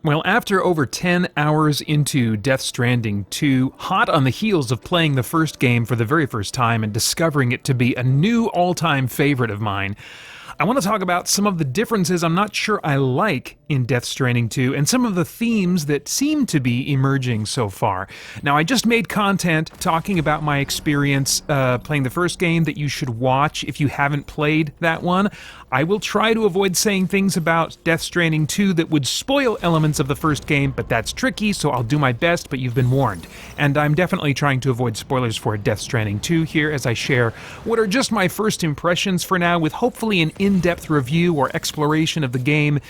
Well, after over 10 hours into Death Stranding 2, hot on the heels of playing the first game for the very first time and discovering it to be a new all-time favorite of mine, I want to talk about some of the differences I'm not sure I like in Death Stranding 2 and some of the themes that seem to be emerging so far. Now, I just made content talking about my experience playing the first game that you should watch if you haven't played that one. I will try to avoid saying things about Death Stranding 2 that would spoil elements of the first game, but that's tricky, so I'll do my best, but you've been warned. And I'm definitely trying to avoid spoilers for Death Stranding 2 here as I share what are just my first impressions for now, with hopefully an in-depth review or exploration of the game,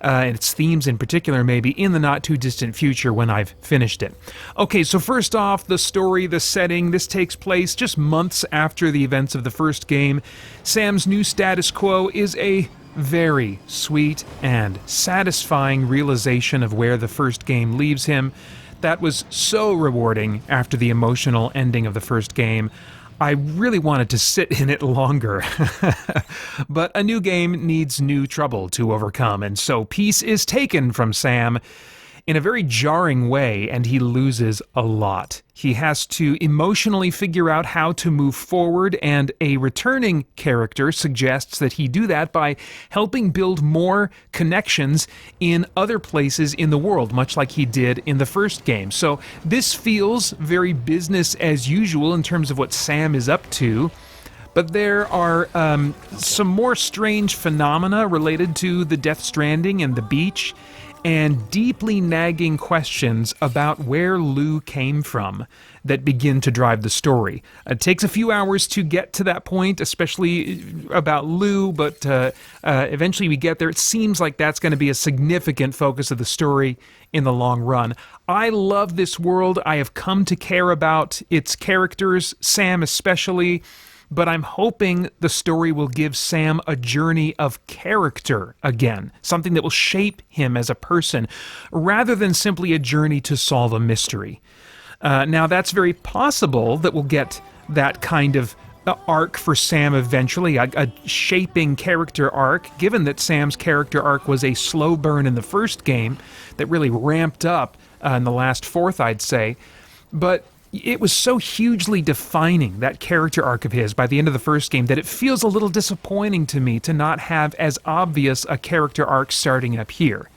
and its themes in particular, maybe in the not-too-distant future when I've finished it. Okay, so first off, the story, the setting. This takes place just months after the events of the first game. Sam's new status quo is a very sweet and satisfying realization of where the first game leaves him. That was so rewarding after the emotional ending of the first game. I really wanted to sit in it longer. But a new game needs new trouble to overcome, and so peace is taken from Sam in a very jarring way, and he loses a lot. He has to emotionally figure out how to move forward, and a returning character suggests that he do that by helping build more connections in other places in the world, much like he did in the first game. So this feels very business as usual in terms of what Sam is up to. But there are some more strange phenomena related to the Death Stranding and the beach, and deeply nagging questions about where Lou came from that begin to drive the story. It takes a few hours to get to that point, especially about Lou, but eventually we get there. It seems like that's going to be a significant focus of the story in the long run. I love this world. I have come to care about its characters, Sam especially, but I'm hoping the story will give Sam a journey of character again, something that will shape him as a person, rather than simply a journey to solve a mystery. Now, that's very possible that we'll get that kind of arc for Sam eventually, a shaping character arc, given that Sam's character arc was a slow burn in the first game that really ramped up in the last fourth, I'd say. But it was so hugely defining, that character arc of his, by the end of the first game, that it feels a little disappointing to me to not have as obvious a character arc starting up here.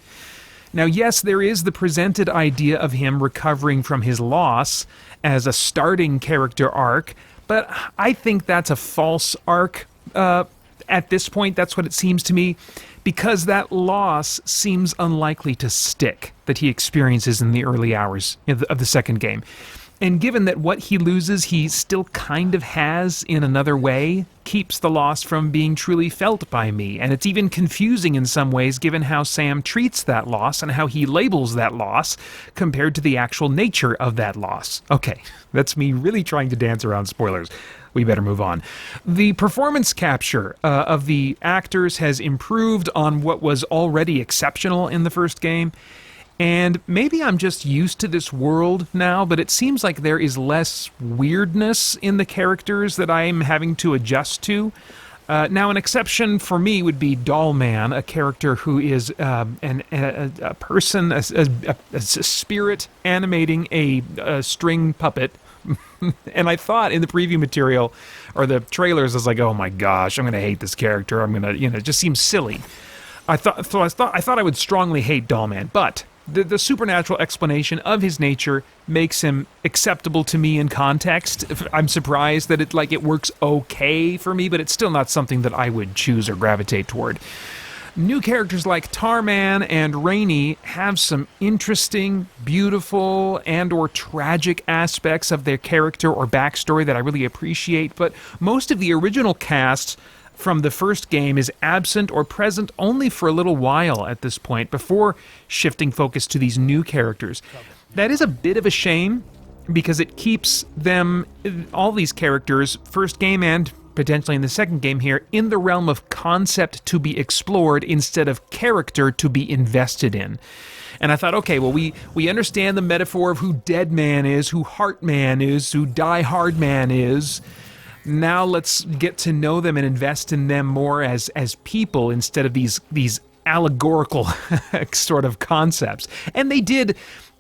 Now, yes, there is the presented idea of him recovering from his loss as a starting character arc, but I think that's a false arc at this point. That's what it seems to me, because that loss seems unlikely to stick that he experiences in the early hours of the second game. And given that what he loses he still kind of has in another way, keeps the loss from being truly felt by me. And it's even confusing in some ways given how Sam treats that loss and how he labels that loss compared to the actual nature of that loss. Okay, that's me really trying to dance around spoilers. We better move on. The performance capture of the actors has improved on what was already exceptional in the first game. And maybe I'm just used to this world now, but it seems like there is less weirdness in the characters that I'm having to adjust to. Now, an exception for me would be Doll Man, a character who is a person, a spirit animating a string puppet. And I thought in the preview material or the trailers, I was like, oh my gosh, I'm going to hate this character. I'm going to, it just seems silly. I thought I would strongly hate Doll Man, but the supernatural explanation of his nature makes him acceptable to me in context. I'm surprised that it works okay for me, but it's still not something that I would choose or gravitate toward. New characters like Tarman and Rainey have some interesting, beautiful, and or tragic aspects of their character or backstory that I really appreciate, but most of the original cast from the first game is absent or present only for a little while at this point before shifting focus to these new characters. That is a bit of a shame because it keeps them, all these characters, first game and potentially in the second game here, in the realm of concept to be explored instead of character to be invested in. And I thought, okay, well, we understand the metaphor of who Dead Man is, who Heart Man is, who Die Hard Man is. Now let's get to know them and invest in them more as people instead of these allegorical sort of concepts. And they did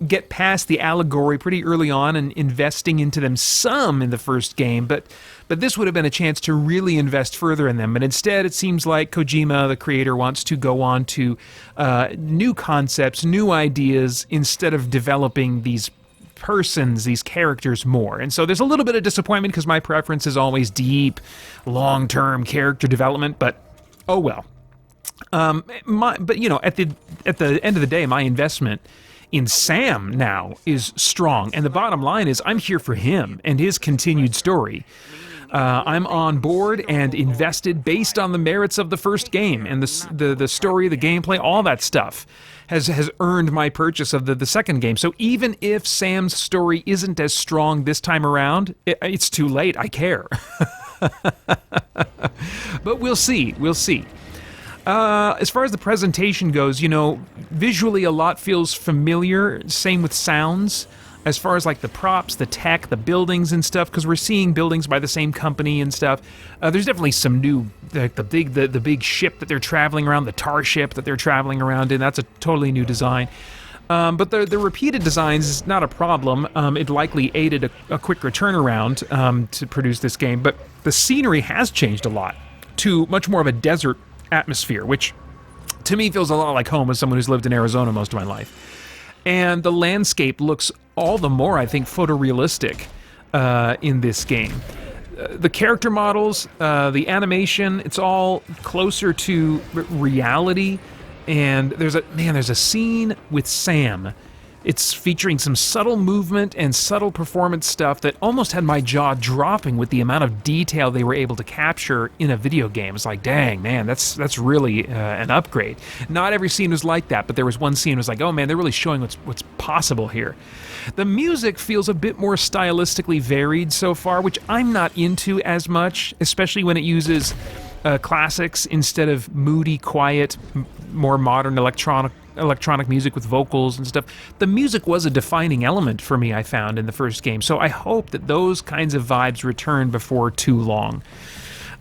get past the allegory pretty early on and investing into them some in the first game, but this would have been a chance to really invest further in them. But instead, it seems like Kojima, the creator, wants to go on to new concepts, new ideas, instead of developing these persons, these characters more. And so there's a little bit of disappointment because my preference is always deep, long-term character development, but oh well. But you know, at the end of the day, my investment in Sam now is strong, and the bottom line is I'm here for him and his continued story. I'm on board and invested based on the merits of the first game, and the story, the gameplay, all that stuff has earned my purchase of the second game. So even if Sam's story isn't as strong this time around, it's too late. I care. But we'll see. As far as the presentation goes, you know, visually a lot feels familiar. Same with sounds. As far as like the props, the tech, the buildings and stuff, because we're seeing buildings by the same company and stuff. There's definitely some new, like the big ship that they're traveling around, the tar ship that they're traveling around in. That's a totally new design. But the repeated designs is not a problem. It likely aided a quicker turnaround to produce this game. But the scenery has changed a lot to much more of a desert atmosphere, which to me feels a lot like home as someone who's lived in Arizona most of my life. And the landscape looks all the more, I think, photorealistic in this game. The character models, the animation, it's all closer to reality. And there's a scene with Sam. It's featuring some subtle movement and subtle performance stuff that almost had my jaw dropping with the amount of detail they were able to capture in a video game. It's like, dang, man, that's really an upgrade. Not every scene was like that, but there was one scene that was like, oh man, they're really showing what's possible here. The music feels a bit more stylistically varied so far, which I'm not into as much, especially when it uses classics instead of moody, quiet, more modern electronic music with vocals and stuff. The music was a defining element for me, I found, in the first game, so I hope that those kinds of vibes return before too long.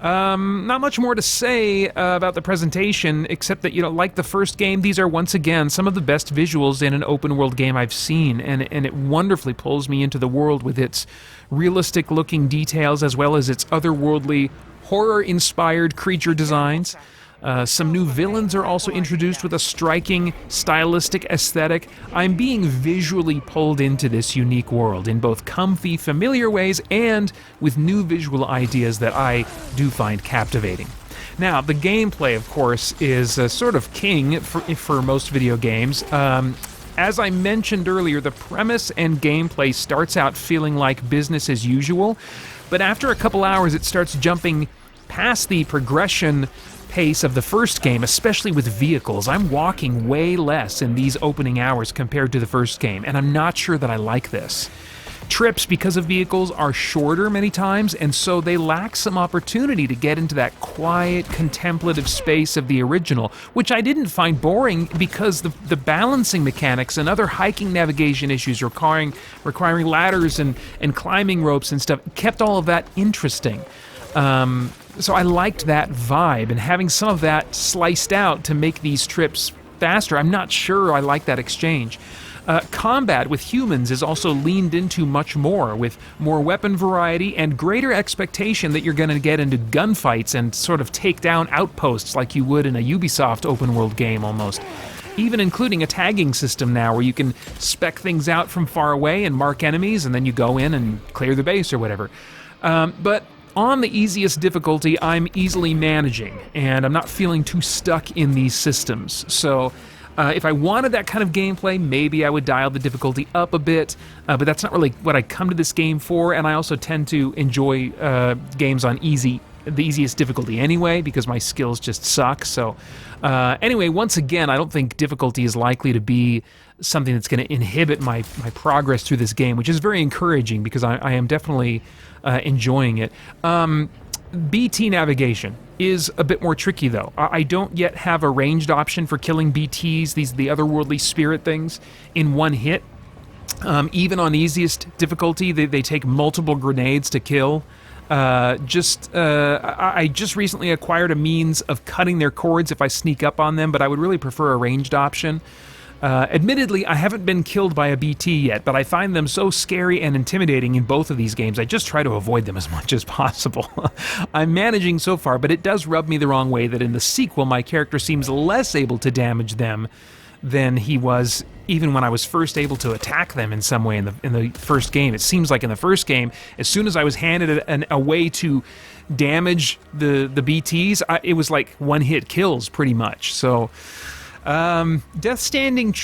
Not much more to say about the presentation, except that, you know, like the first game, these are once again some of the best visuals in an open-world game I've seen, and it wonderfully pulls me into the world with its realistic-looking details as well as its otherworldly, horror-inspired creature designs. Some new villains are also introduced with a striking, stylistic aesthetic. I'm being visually pulled into this unique world in both comfy, familiar ways and with new visual ideas that I do find captivating. Now, the gameplay, of course, is sort of king for most video games. As I mentioned earlier, the premise and gameplay starts out feeling like business as usual, but after a couple hours it starts jumping past the progression pace of the first game, especially with vehicles. I'm walking way less in these opening hours compared to the first game, and I'm not sure that I like this. Trips, because of vehicles, are shorter many times, and so they lack some opportunity to get into that quiet, contemplative space of the original, which I didn't find boring because the balancing mechanics and other hiking navigation issues requiring ladders and climbing ropes and stuff kept all of that interesting. So I liked that vibe, and having some of that sliced out to make these trips faster, I'm not sure I like that exchange. Combat with humans is also leaned into much more, with more weapon variety and greater expectation that you're going to get into gunfights and sort of take down outposts like you would in a Ubisoft open-world game almost. Even including a tagging system now where you can spec things out from far away and mark enemies, and then you go in and clear the base or whatever. But on the easiest difficulty, I'm easily managing, and I'm not feeling too stuck in these systems. So if I wanted that kind of gameplay, maybe I would dial the difficulty up a bit, but that's not really what I come to this game for, and I also tend to enjoy games on the easiest difficulty anyway, because my skills just suck. So anyway, once again, I don't think difficulty is likely to be something that's going to inhibit my progress through this game, which is very encouraging because I am definitely enjoying it. BT navigation is a bit more tricky, though. I don't yet have a ranged option for killing BTs, the otherworldly spirit things, in one hit. Even on easiest difficulty, they take multiple grenades to kill. I just recently acquired a means of cutting their cords if I sneak up on them, but I would really prefer a ranged option. Admittedly, I haven't been killed by a BT yet, but I find them so scary and intimidating in both of these games, I just try to avoid them as much as possible. I'm managing so far, but it does rub me the wrong way that in the sequel, my character seems less able to damage them than he was even when I was first able to attack them in some way in the first game. It seems like in the first game, as soon as I was handed a way to damage the BTs, it was like one-hit kills pretty much. So Death Stranding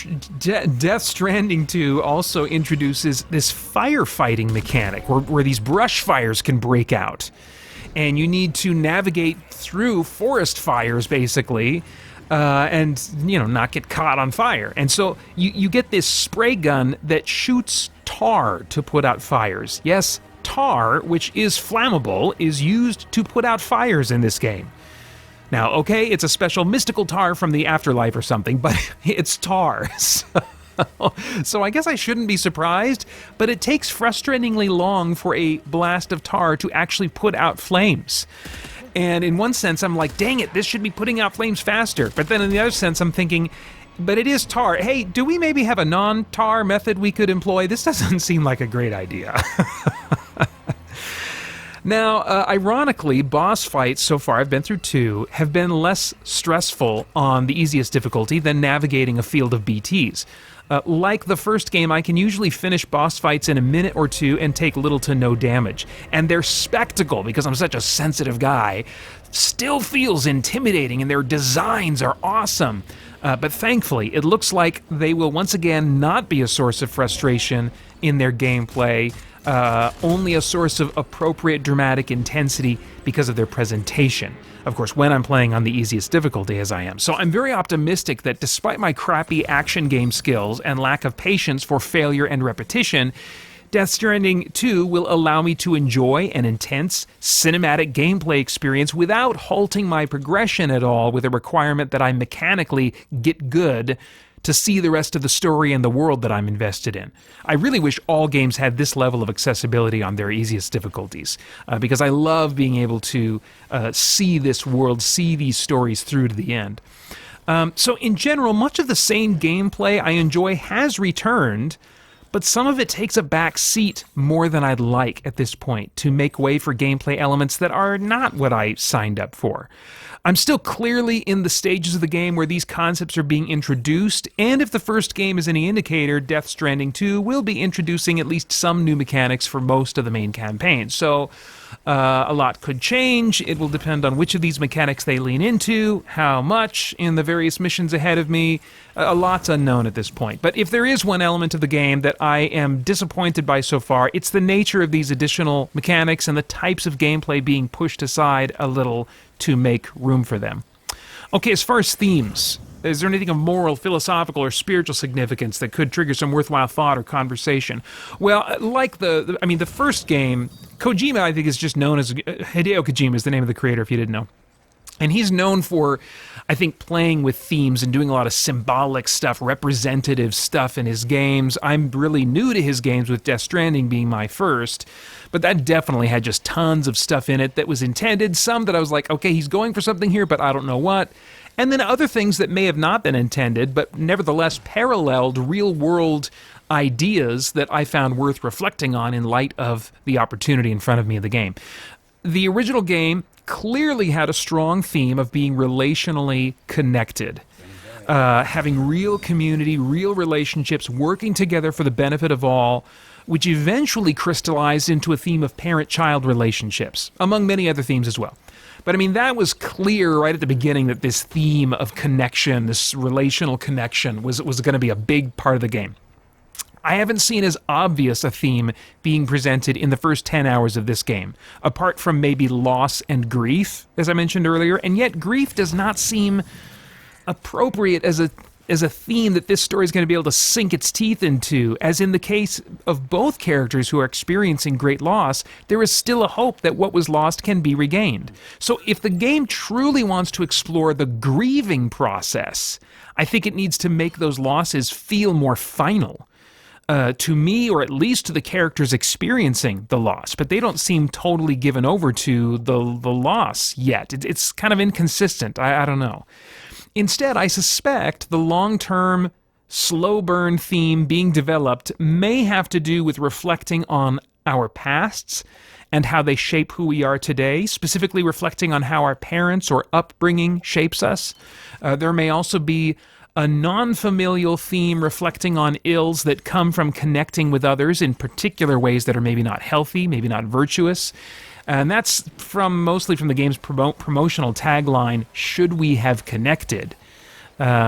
2 also introduces this firefighting mechanic where these brush fires can break out. And you need to navigate through forest fires, basically, and, not get caught on fire. And so you get this spray gun that shoots tar to put out fires. Yes, tar, which is flammable, is used to put out fires in this game. Now, okay, it's a special mystical tar from the afterlife or something, but it's tar. So I guess I shouldn't be surprised, but it takes frustratingly long for a blast of tar to actually put out flames. And in one sense, I'm like, dang it, this should be putting out flames faster. But then in the other sense, I'm thinking, but it is tar. Hey, do we maybe have a non-tar method we could employ? This doesn't seem like a great idea. Now, ironically, boss fights so far, I've been through 2, have been less stressful on the easiest difficulty than navigating a field of BTs. Like the first game, I can usually finish boss fights in a minute or 2 and take little to no damage. And their spectacle, because I'm such a sensitive guy, still feels intimidating, and their designs are awesome. But thankfully, it looks like they will once again not be a source of frustration in their gameplay, only a source of appropriate dramatic intensity because of their presentation. Of course, when I'm playing on the easiest difficulty as I am. So I'm very optimistic that despite my crappy action game skills and lack of patience for failure and repetition, Death Stranding 2 will allow me to enjoy an intense cinematic gameplay experience without halting my progression at all with a requirement that I mechanically get good to see the rest of the story and the world that I'm invested in. I really wish all games had this level of accessibility on their easiest difficulties, because I love being able to see this world, see these stories through to the end. So in general, much of the same gameplay I enjoy has returned, but some of it takes a back seat more than I'd like at this point to make way for gameplay elements that are not what I signed up for. I'm still clearly in the stages of the game where these concepts are being introduced, and if the first game is any indicator, Death Stranding 2 will be introducing at least some new mechanics for most of the main campaign. So a lot could change. It will depend on which of these mechanics they lean into, how much in the various missions ahead of me. A lot's unknown at this point. But if there is one element of the game that I am disappointed by so far, it's the nature of these additional mechanics and the types of gameplay being pushed aside a little to make room for them. Okay, as far as themes, is there anything of moral, philosophical, or spiritual significance that could trigger some worthwhile thought or conversation? Well, like the first game, Kojima, I think, is just known as Hideo Kojima is the name of the creator, if you didn't know. And he's known for, I think, playing with themes and doing a lot of symbolic stuff, representative stuff in his games. I'm really new to his games, with Death Stranding being my first, but that definitely had just tons of stuff in it that was intended. Some that I was like, okay, he's going for something here, but I don't know what. And then other things that may have not been intended, but nevertheless paralleled real-world ideas that I found worth reflecting on in light of the opportunity in front of me in the game. The original game clearly had a strong theme of being relationally connected, having real community, real relationships, working together for the benefit of all, which eventually crystallized into a theme of parent-child relationships, among many other themes as well. But I mean, that was clear right at the beginning that this theme of connection, this relational connection, was going to be a big part of the game. I haven't seen as obvious a theme being presented in the first 10 hours of this game, apart from maybe loss and grief, as I mentioned earlier, and yet grief does not seem appropriate as a theme that this story is going to be able to sink its teeth into. As in the case of both characters who are experiencing great loss, there is still a hope that what was lost can be regained. So if the game truly wants to explore the grieving process, I think it needs to make those losses feel more final. to me, or at least to the characters experiencing the loss, but they don't seem totally given over to the loss yet. It's kind of inconsistent. I don't know. Instead, I suspect the long-term slow burn theme being developed may have to do with reflecting on our pasts and how they shape who we are today, specifically reflecting on how our parents or upbringing shapes us. There may also be a non-familial theme reflecting on ills that come from connecting with others in particular ways that are maybe not healthy, maybe not virtuous. And that's mostly from the game's promotional tagline, "Should we have connected?"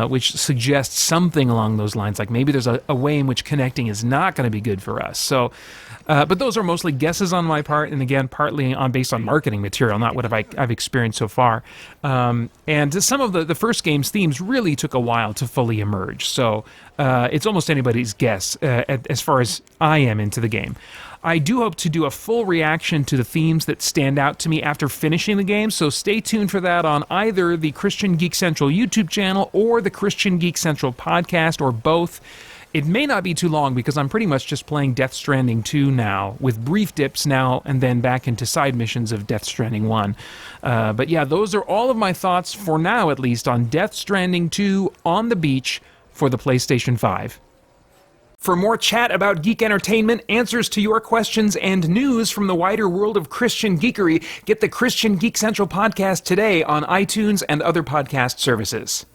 Which suggests something along those lines, like maybe there's a way in which connecting is not going to be good for us. So, but those are mostly guesses on my part, and again, partly based on marketing material, not what I've experienced so far. And some of the first game's themes really took a while to fully emerge, so it's almost anybody's guess as far as I am into the game. I do hope to do a full reaction to the themes that stand out to me after finishing the game, so stay tuned for that on either the Christian Geek Central YouTube channel or the Christian Geek Central podcast, or both. It may not be too long because I'm pretty much just playing Death Stranding 2 now, with brief dips now and then back into side missions of Death Stranding 1. But yeah, those are all of my thoughts, for now at least, on Death Stranding 2 on the beach for the PlayStation 5. For more chat about geek entertainment, answers to your questions, and news from the wider world of Christian geekery, get the Christian Geek Central podcast today on iTunes and other podcast services.